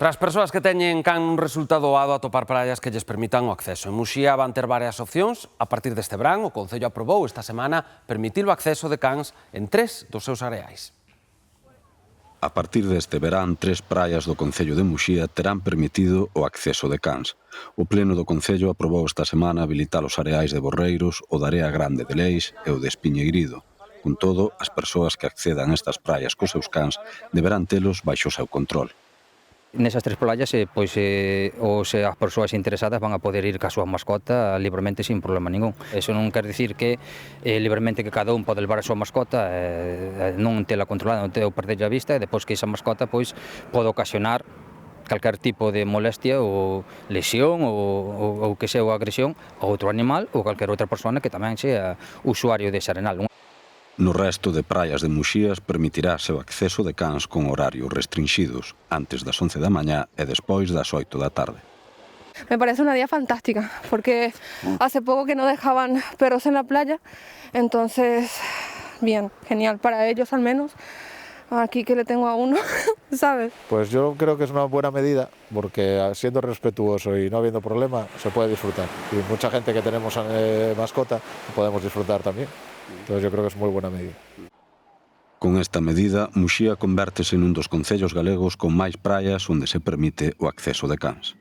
Para as persoas que teñen can resulta doado atopar praias que lles permitan o acceso. En Muxía van ter varias opcións. A partir deste verán, o Concello aprobou esta semana permitir o acceso de cans en 3 dos seus areais. A partir deste verán, 3 praias do Concello de Muxía terán permitido o acceso de cans. O Pleno do Concello aprobou esta semana habilitar os areais de Borreiros, o da Area Grande de Leis e o de Espiñeirido. Con todo, as persoas que accedan a estas praias cos seus cans deberán telos baixo o seu control. Nesas 3 playas, as persoas interesadas van a poder ir ca súa mascota libremente sin problema ningún. Eso non quer dicir que libremente que cada un pode levar a súa mascota, non tela controlada, non tela perder a vista, e depois que esa mascota pode ocasionar calquer tipo de molestia ou lesión ou que sea agresión a outro animal ou calquer outra persona que tamén sea usuario dese arenal. No resto de praias de Muxías permitirase o acceso de cans con horarios restringidos, antes das 11 da mañá e despois das 8 da tarde. Me parece una idea fantástica, porque hace poco que no dejaban perros en la playa, entonces, bien, genial para ellos al menos. Aquí que le tengo a uno, ¿sabes? Pues yo creo que es una buena medida, porque siendo respetuoso y no habiendo problema, se puede disfrutar. Y mucha gente que tenemos mascota, podemos disfrutar también. Entonces yo creo que es muy buena medida. Con esta medida, Muxía convértese nun dos concellos galegos con máis praias onde se permite o acceso de cans.